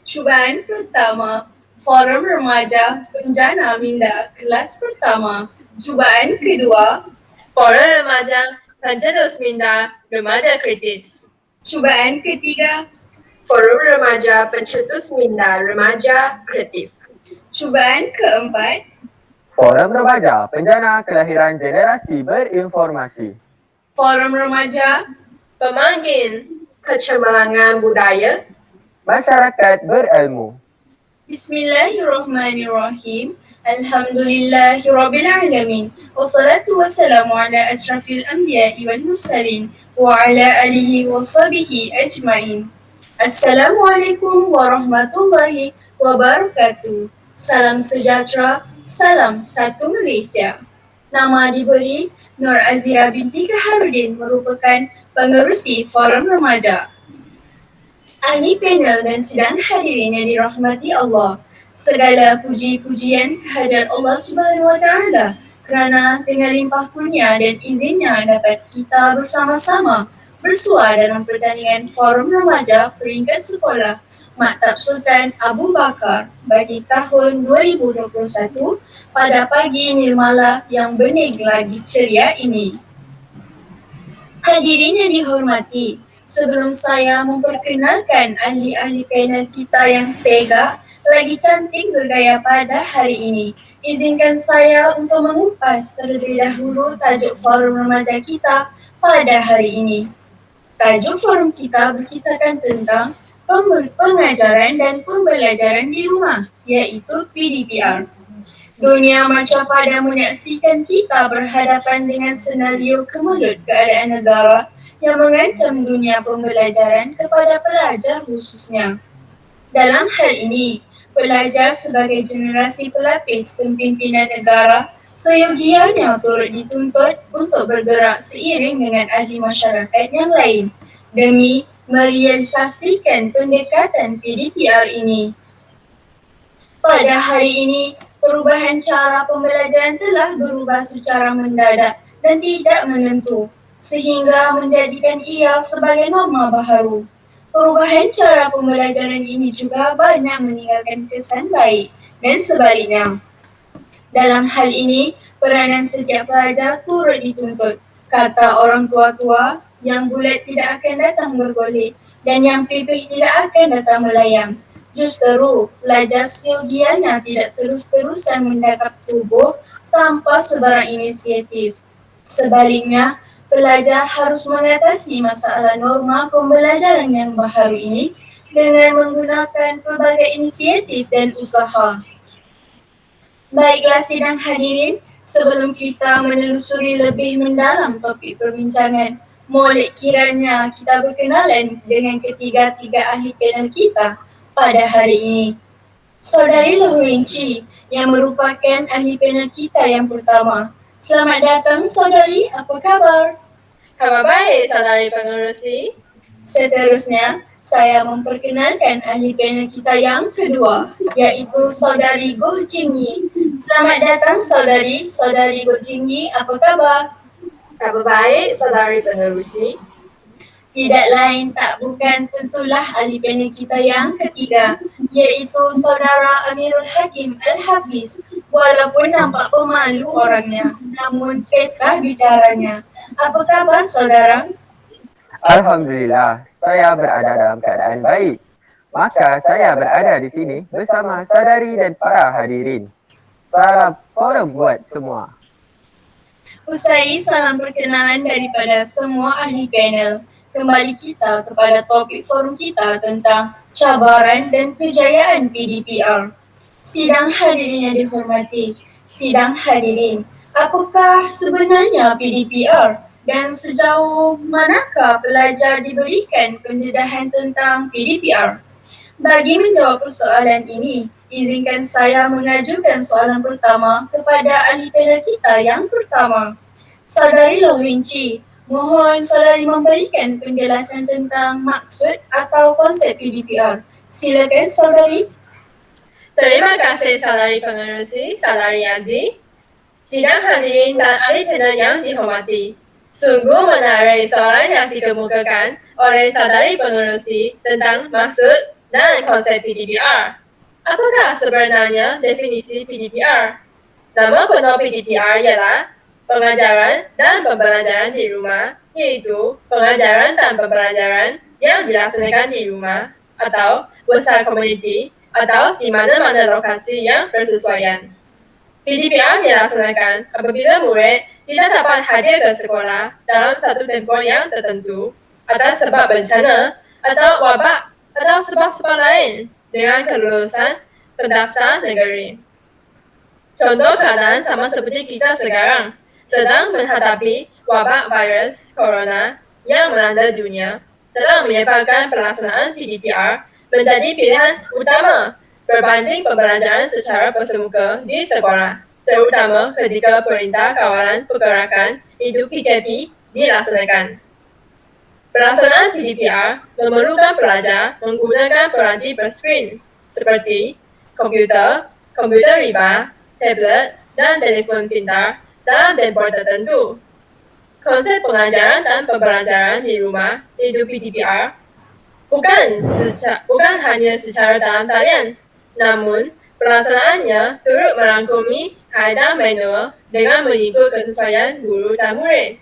Cubaan pertama, Forum Remaja Bencana Minda kelas pertama. Cubaan kedua, Forum Remaja Pencetus Minda Remaja Kritis. cubaan ketiga, Forum Remaja Pencetus Minda Remaja Kreatif. cubaan keempat, Forum Remaja Penjana Kelahiran Generasi Berinformasi. Forum Remaja Pemangkin Kecemerlangan Budaya. Masyarakat berilmu. Bismillahirrahmanirrahim. Alhamdulillahirrabbilalamin. Wassalatu wassalamu ala asrafil anbiya'i wal mursalin wa ala alihi wa sahbihi ajmain. Assalamualaikum warahmatullahi wabarakatuh. Salam sejahtera, salam satu Malaysia. Nama diberi Nur Azira binti Kaharudin merupakan pengerusi Forum Remaja. Ahli panel dan sidang hadirin yang dirahmati Allah, segala puji-pujian kehadirat Allah Subhanahu Wa Taala kerana dengan limpah kurnia dan izinnya dapat kita bersama-sama bersua dalam pertandingan Forum Remaja Peringkat Sekolah Maktab Sultan Abu Bakar bagi tahun 2021 pada pagi nirmala yang bening lagi ceria ini. Hadirin yang dihormati, sebelum saya memperkenalkan ahli-ahli panel kita yang segak lagi cantik bergaya pada hari ini, izinkan saya untuk mengupas terlebih dahulu tajuk forum remaja kita pada hari ini. Tajuk forum kita berkisahkan tentang pengajaran dan pembelajaran di rumah, iaitu PDPR. Dunia macam pada menyaksikan kita berhadapan dengan senario kemelut keadaan negara yang mengancam dunia pembelajaran kepada pelajar khususnya. Dalam hal ini, pelajar sebagai generasi pelapis kepimpinan negara seyogianya turut dituntut untuk bergerak seiring dengan ahli masyarakat yang lain demi merealisasikan pendekatan PDPR ini. Pada hari ini, perubahan cara pembelajaran telah berubah secara mendadak dan tidak menentu, sehingga menjadikan ia sebagai norma baharu. Perubahan cara pembelajaran ini juga banyak meninggalkan kesan baik dan sebaliknya. Dalam hal ini, peranan setiap pelajar turut dituntut. Kata orang tua-tua, yang bulat tidak akan datang bergolek dan yang pipih tidak akan datang melayang. Justeru, pelajar seyogianya tidak terus-terusan mendekap tubuh tanpa sebarang inisiatif. Sebaliknya, pelajar harus mengatasi masalah norma pembelajaran yang baharu ini dengan menggunakan pelbagai inisiatif dan usaha. Baiklah sidang hadirin, sebelum kita menelusuri lebih mendalam topik perbincangan, molek kiranya kita berkenalan dengan ketiga-tiga ahli panel kita pada hari ini. Saudari Lohrinci yang merupakan ahli panel kita yang pertama. Selamat datang saudari, apa khabar? Khabar baik, saudari pengerusi. Seterusnya, saya memperkenalkan ahli panel kita yang kedua, iaitu saudari Goh Jingyi. Selamat datang saudari Goh Jingyi, apa khabar? Khabar baik, saudari pengerusi. Tidak lain tak bukan tentulah ahli panel kita yang ketiga, iaitu saudara Amirul Hakim Al-Hafiz. Walaupun nampak pemalu orangnya, namun petah bicaranya. Apa khabar saudara? Alhamdulillah, saya berada dalam keadaan baik. Maka saya berada di sini bersama saudari dan para hadirin. Salam forum buat semua. Usai salam perkenalan daripada semua ahli panel, kembali kita kepada topik forum kita tentang cabaran dan kejayaan PDPR. Sidang hadirin yang dihormati, sidang hadirin, apakah sebenarnya PDPR dan sejauh manakah pelajar diberikan pendedahan tentang PDPR? Bagi menjawab persoalan ini, izinkan saya mengajukan soalan pertama kepada ahli panel kita yang pertama. Saudari Lohrinci, mohon saudari memberikan penjelasan tentang maksud atau konsep PDPR. Silakan saudari. Terima kasih, saudari pengerusi, saudari Aziz. Sidang hadirin dan ahli panel yang dihormati. Sungguh menarik soalan yang dikemukakan oleh saudari pengerusi tentang maksud dan konsep PDPR. Apakah sebenarnya definisi PDPR? Nama penuh PDPR ialah pengajaran dan pembelajaran di rumah, yaitu pengajaran dan pembelajaran yang dilaksanakan di rumah atau besar komuniti atau di mana-mana lokasi yang bersesuaian. PDPR dilaksanakan apabila murid tidak dapat hadir ke sekolah dalam satu tempoh yang tertentu atas sebab bencana atau wabak atau sebab-sebab lain dengan kelulusan pendaftar negeri. Contoh keadaan sama seperti kita sekarang, sedang menghadapi wabak virus corona yang melanda dunia, telah menyebabkan pelaksanaan PDPR menjadi pilihan utama berbanding pembelajaran secara bersemuka di sekolah, terutama ketika Perintah Kawalan Pergerakan Hidup PKP dilaksanakan. Pelaksanaan PDPR memerlukan pelajar menggunakan peranti berskrin seperti komputer, komputer riba, tablet, dan telefon pintar dalam tempoh tertentu. Konsep pengajaran dan pembelajaran di rumah hidup PDPR bukan hanya secara dalam talian, namun pelaksanaannya turut merangkumi kaedah manual dengan mengikut kesesuaian guru dan murid.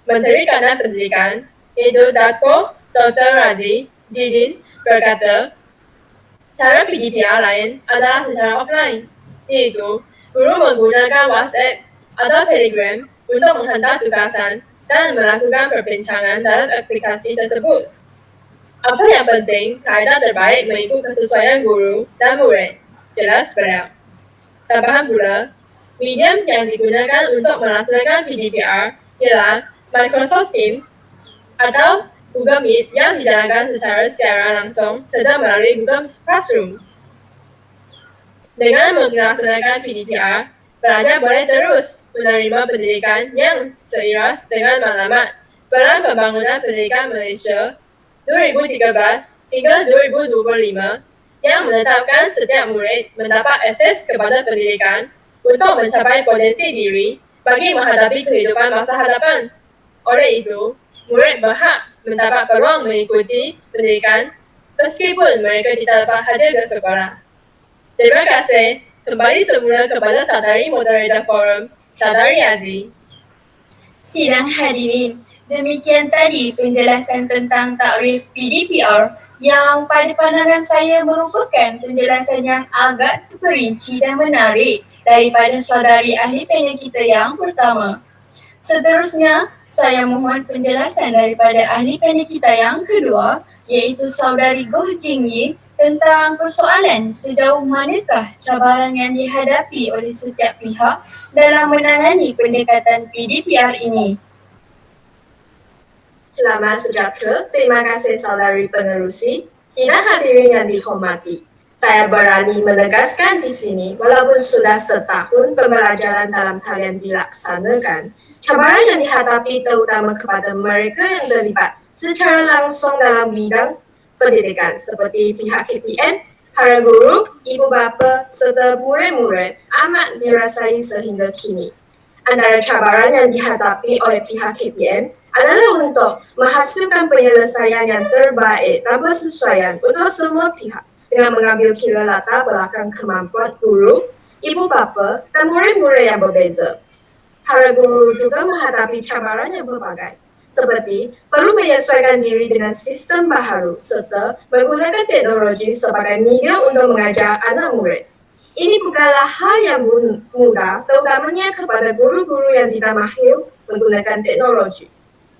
Menteri Kanan Pendidikan, yaitu Dato' Dr. Razi Jidin berkata, cara PDPR lain adalah secara offline, yaitu guru menggunakan WhatsApp atau Telegram untuk menghantar tugasan dan melakukan perbincangan dalam aplikasi tersebut. Apa yang penting, kaedah terbaik mengikut kesesuaian guru dan murid. Jelas beliau. Tambahan pula, medium yang digunakan untuk melaksanakan PDPR ialah Microsoft Teams atau Google Meet yang dijalankan secara langsung serta melalui Google Classroom. Dengan melaksanakan PDPR, pelajar boleh terus menerima pendidikan yang seiras dengan maklumat Peran Pembangunan Pendidikan Malaysia 2013 hingga 2025 yang menetapkan setiap murid mendapat akses kepada pendidikan untuk mencapai potensi diri bagi menghadapi kehidupan masa hadapan. Oleh itu, murid berhak mendapat peluang mengikuti pendidikan meskipun mereka tidak dapat hadir ke sekolah. Terima kasih. Kembali semula kepada Saudari Moderator Forum, Saudari Aziz. Sidang hadirin, demikian tadi penjelasan tentang takrif PDPR yang pada pandangan saya merupakan penjelasan yang agak terperinci dan menarik daripada saudari ahli panel kita yang pertama. Seterusnya, saya mohon penjelasan daripada ahli panel kita yang kedua, iaitu saudari Goh Jing Yi tentang persoalan sejauh manakah cabaran yang dihadapi oleh setiap pihak dalam menangani pendekatan PDPR ini. Selamat sejahtera, terima kasih saudari pengerusi. Sidang hadirin yang dihormati. Saya berani menegaskan di sini, walaupun sudah setahun pembelajaran dalam talian dilaksanakan, cabaran yang dihadapi terutama kepada mereka yang terlibat secara langsung dalam bidang pendidikan seperti pihak KPM, para guru, ibu bapa serta murid-murid amat dirasai sehingga kini. Antara cabaran yang dihadapi oleh pihak KPM adalah untuk menghasilkan penyelesaian yang terbaik dan bersesuaian untuk semua pihak dengan mengambil kira latar belakang kemampuan guru, ibu bapa dan murid-murid yang berbeza. Para guru juga menghadapi cabaran yang berbagai, seperti perlu menyesuaikan diri dengan sistem baharu serta menggunakan teknologi sebagai media untuk mengajar anak murid. Ini bukanlah hal yang mudah, terutamanya kepada guru-guru yang tidak mahir menggunakan teknologi.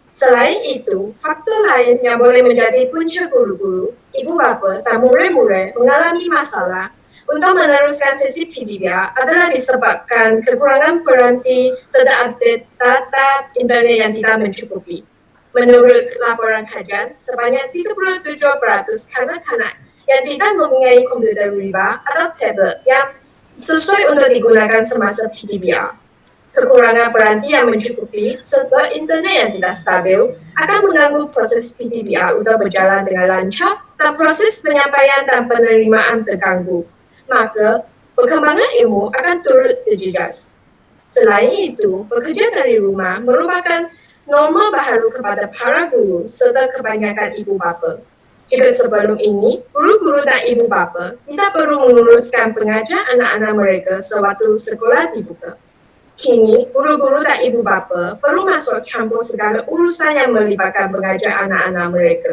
Selain itu, faktor lain yang boleh menjadi punca guru-guru, ibu bapa dan murid-murid mengalami masalah untuk meneruskan sesi PDPR adalah disebabkan kekurangan peranti serta update data internet yang tidak mencukupi. Menurut laporan kajian, sebanyak 37% kanak-kanak yang tidak mempunyai komputer riba atau tablet yang sesuai untuk digunakan semasa PDPR. Kekurangan peranti yang mencukupi serta internet yang tidak stabil akan mengganggu proses PDPR untuk berjalan dengan lancar dan proses penyampaian dan penerimaan terganggu. Maka, perkembangan ilmu akan turut terjejas. Selain itu, bekerja dari rumah merupakan norma baharu kepada para guru serta kebanyakan ibu bapa. Jika sebelum ini, guru-guru dan ibu bapa tidak perlu menguruskan pengajar anak-anak mereka sewaktu sekolah dibuka. Kini, guru-guru dan ibu bapa perlu masuk campur segala urusan yang melibatkan pengajar anak-anak mereka.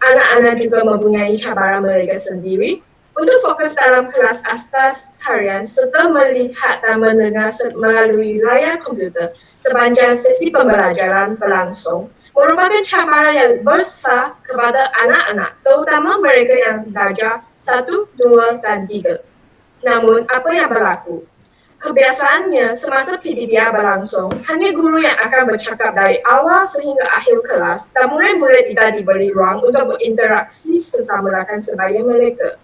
Anak-anak juga mempunyai cabaran mereka sendiri untuk fokus dalam kelas atas harian serta melihat dan mendengar melalui layar komputer sepanjang sesi pembelajaran berlangsung merupakan cabaran yang besar kepada anak-anak, terutama mereka yang darjah 1, 2, dan 3. Namun, apa yang berlaku? Kebiasaannya, semasa PDPR berlangsung, hanya guru yang akan bercakap dari awal sehingga akhir kelas dan murid-murid tidak diberi ruang untuk berinteraksi sesama rakan sebaya mereka.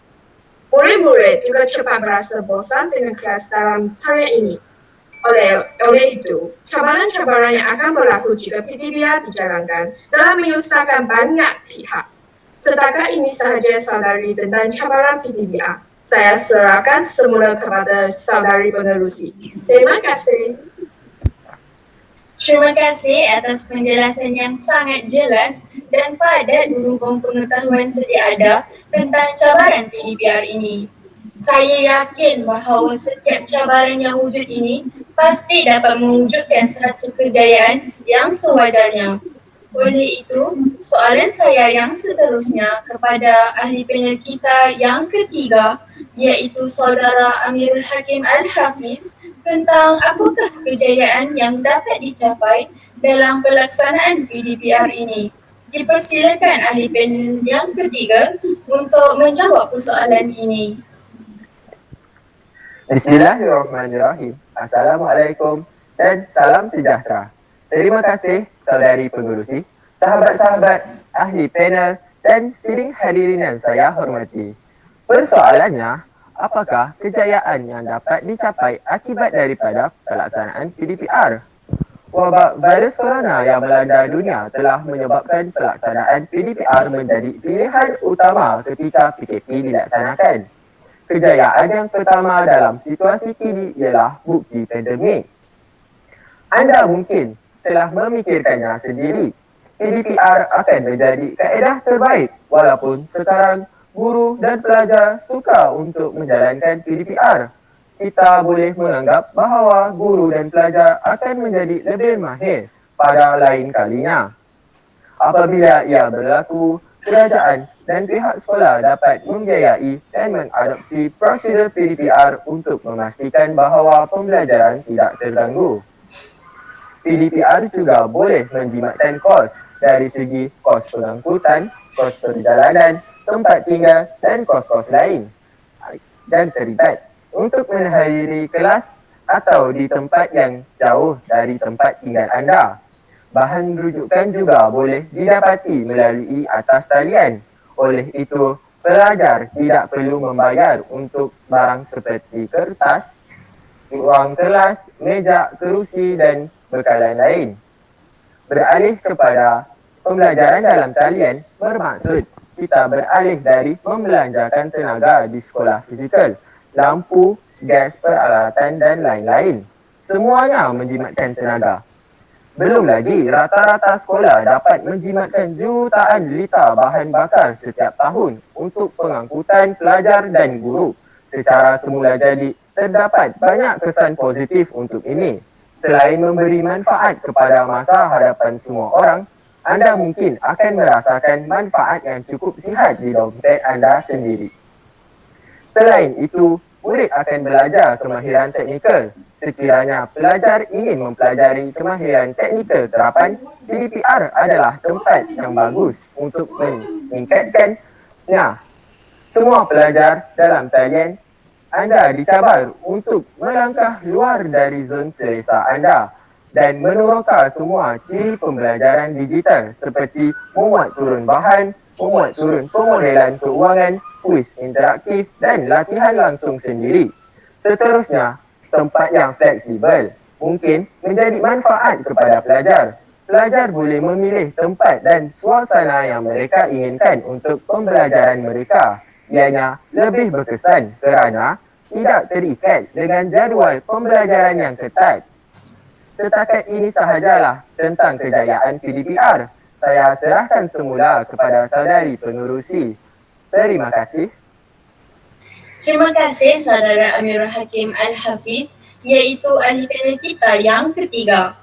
Murid-murid juga cepat berasa bosan dengan kelas dalam tarian ini. Oleh itu, cabaran-cabaran yang akan berlaku jika PDPR dijalankan dalam menyusahkan banyak pihak. Setakat ini sahaja saudari tentang cabaran PDPR. Saya serahkan semula kepada saudari pengerusi. Terima kasih. Terima kasih atas penjelasan yang sangat jelas dan padat berhubung pengetahuan sedia ada tentang cabaran PDPR ini. Saya yakin bahawa setiap cabaran yang wujud ini pasti dapat mewujudkan satu kejayaan yang sewajarnya. Oleh itu, soalan saya yang seterusnya kepada ahli panel kita yang ketiga, iaitu Saudara Amirul Hakim Al-Hafiz, tentang apakah kejayaan yang dapat dicapai dalam pelaksanaan PDPR ini. Dipersilakan ahli panel yang ketiga untuk menjawab persoalan ini. Bismillahirrahmanirrahim. Assalamualaikum dan salam sejahtera. Terima kasih saudari pengerusi, sahabat-sahabat, ahli panel dan sidang hadirin yang saya hormati. Persoalannya, apakah kejayaan yang dapat dicapai akibat daripada pelaksanaan PDPR? Wabak virus corona yang melanda dunia telah menyebabkan pelaksanaan PDPR menjadi pilihan utama ketika PKP dilaksanakan. Kejayaan yang pertama dalam situasi kini ialah bukti pandemik. Anda mungkin telah memikirkannya sendiri. PDPR akan menjadi kaedah terbaik walaupun sekarang guru dan pelajar suka untuk menjalankan PDPR. Kita boleh menganggap bahawa guru dan pelajar akan menjadi lebih mahir pada lain kalinya. Apabila ia berlaku, kerajaan dan pihak sekolah dapat membiayai dan mengadopsi prosedur PDPR untuk memastikan bahawa pembelajaran tidak terganggu. PDPR juga boleh menjimatkan kos dari segi kos pengangkutan, kos perjalanan, tempat tinggal dan kos-kos lain dan terlibat untuk menghadiri kelas atau di tempat yang jauh dari tempat tinggal anda. Bahan rujukan juga boleh didapati melalui atas talian. Oleh itu, pelajar tidak perlu membayar untuk barang seperti kertas, ruang kelas, meja, kerusi dan bekalan lain. Beralih kepada pembelajaran dalam talian bermaksud kita beralih dari membelanjakan tenaga di sekolah fizikal, lampu, gas, peralatan dan lain-lain. Semuanya menjimatkan tenaga. Belum lagi, rata-rata sekolah dapat menjimatkan jutaan liter bahan bakar setiap tahun untuk pengangkutan pelajar dan guru. Secara semula jadi, terdapat banyak kesan positif untuk ini. Selain memberi manfaat kepada masa hadapan semua orang, anda mungkin akan merasakan manfaat yang cukup sihat di dompet anda sendiri. Selain itu, murid akan belajar kemahiran teknikal. Sekiranya pelajar ingin mempelajari kemahiran teknikal terapan, PDPR adalah tempat yang bagus untuk meningkatkannya. Semua pelajar dalam talian anda dicabar untuk melangkah luar dari zon selesa anda dan meneroka semua ciri pembelajaran digital seperti memuat turun bahan, memuat turun pemodelan keuangan, kuis interaktif dan latihan langsung sendiri. Seterusnya, tempat yang fleksibel mungkin menjadi manfaat kepada pelajar. Pelajar boleh memilih tempat dan suasana yang mereka inginkan untuk pembelajaran mereka. Ianya lebih berkesan kerana tidak terikat dengan jadual pembelajaran yang ketat. Setakat ini sahajalah tentang kejayaan PDPR. saya serahkan semula kepada saudari pengerusi. Terima kasih. Terima kasih Saudara Amirul Hakim Al-Hafiz, iaitu ahli panel kita yang ketiga.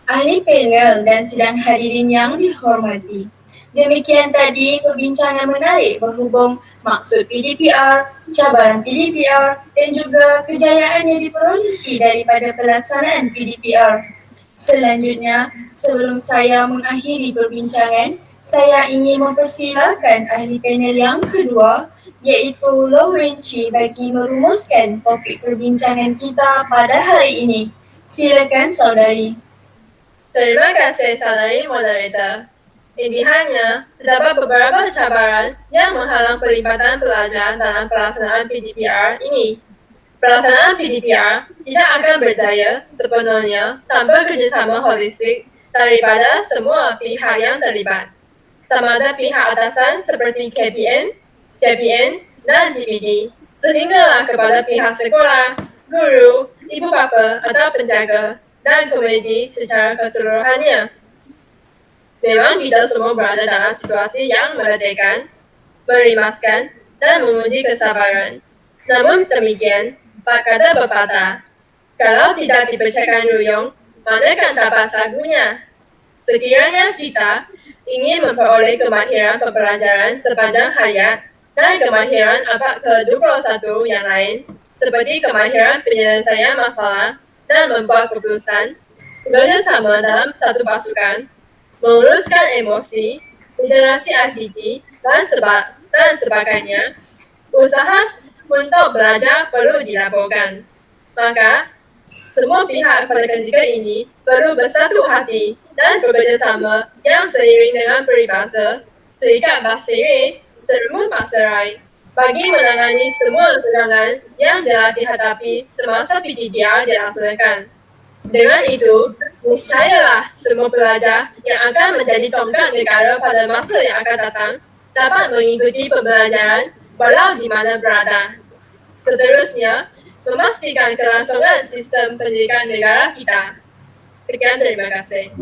Ahli panel dan sidang hadirin yang dihormati. Demikian tadi perbincangan menarik berhubung maksud PDPR, cabaran PDPR dan juga kejayaan yang diperolehi daripada pelaksanaan PDPR. Selanjutnya, sebelum saya mengakhiri perbincangan, saya ingin mempersilakan ahli panel yang kedua, iaitu Lauren Chi bagi merumuskan topik perbincangan kita pada hari ini. Silakan saudari. Terima kasih saudari moderator. Intihannya, terdapat beberapa cabaran yang menghalang pelibatan pelajar dalam pelaksanaan PDPR ini. Pelaksanaan PDPR tidak akan berjaya sepenuhnya tanpa kerjasama holistik daripada semua pihak yang terlibat. Sama ada pihak atasan seperti KPN, JPN, dan DPD, sehinggalah kepada pihak sekolah, guru, ibu bapa atau penjaga, dan komedi secara keseluruhannya. Memang kita semua berada dalam situasi yang meledihkan, merimaskan, dan menguji kesabaran. Namun demikian, Pak kata pepatah, kalau tidak dibacakan ruyung, mana kan dapat sagunya. Sekiranya kita ingin memperoleh kemahiran pembelajaran sepanjang hayat dan kemahiran abad ke-21 yang lain, seperti kemahiran penyelesaian masalah dan membuat keputusan, bekerjasama dalam satu pasukan, menguruskan emosi, literasi ICT, dan sebagainya, usaha untuk belajar perlu dilaporkan. Maka, semua pihak pada ketika ini perlu bersatu hati dan bekerjasama yang seiring dengan peribahasa serikat berseri, serumur berserai, bagi menangani semua ketegangan yang telah dihadapi semasa PDPR dilaksanakan. Dengan itu, niscayalah semua pelajar yang akan menjadi tongkat negara pada masa yang akan datang dapat mengikuti pembelajaran walau di mana berada. Seterusnya, memastikan kelangsungan sistem pendidikan negara kita. Sekian, terima kasih.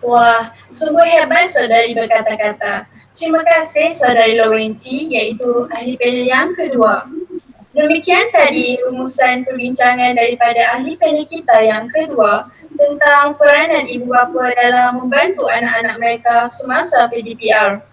Wah, sungguh hebat saudari berkata-kata. Terima kasih saudari Lowenci, iaitu ahli panel yang kedua. Demikian tadi rumusan perbincangan daripada ahli panel kita yang kedua tentang peranan ibu bapa dalam membantu anak-anak mereka semasa PDPR.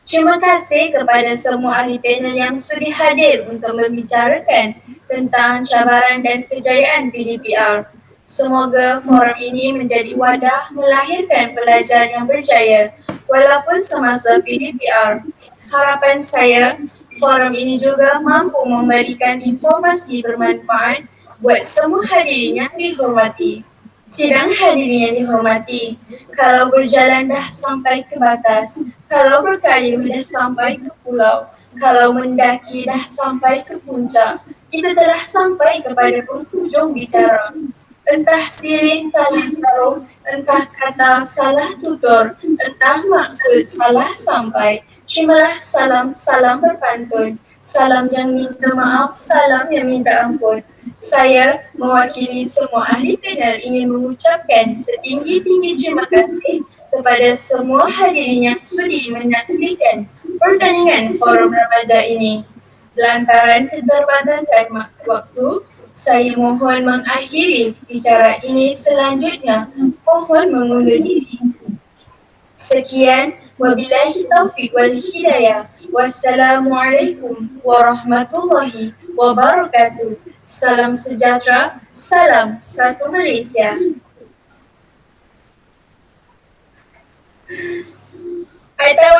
Terima kasih kepada semua ahli panel yang sudi hadir untuk membicarakan tentang cabaran dan kejayaan PDPR. Semoga forum ini menjadi wadah melahirkan pelajar yang berjaya walaupun semasa PDPR. Harapan saya, forum ini juga mampu memberikan informasi bermanfaat buat semua hadirin yang dihormati. Sidang hadirin yang dihormati, kalau berjalan dah sampai ke batas, kalau berkayu dah sampai ke pulau, kalau mendaki dah sampai ke puncak, kita telah sampai kepada penghujung bicara. Entah sirih salah sarung, entah kata salah tutur, entah maksud salah sampai. Terimalah salam berpantun, salam yang minta maaf, salam yang minta ampun. Saya mewakili semua ahli panel ingin mengucapkan setinggi-tinggi terima kasih kepada semua hadirin yang sudi menyaksikan pertandingan forum remaja ini. Lantaran keterbatasan waktu, saya mohon mengakhiri bicara ini. Selanjutnya, mohon mengundur diri. Sekian, wabillahi taufiq wal hidayah. Wassalamualaikum warahmatullahi wabarakatuh. Salam sejahtera, salam satu Malaysia. I tahu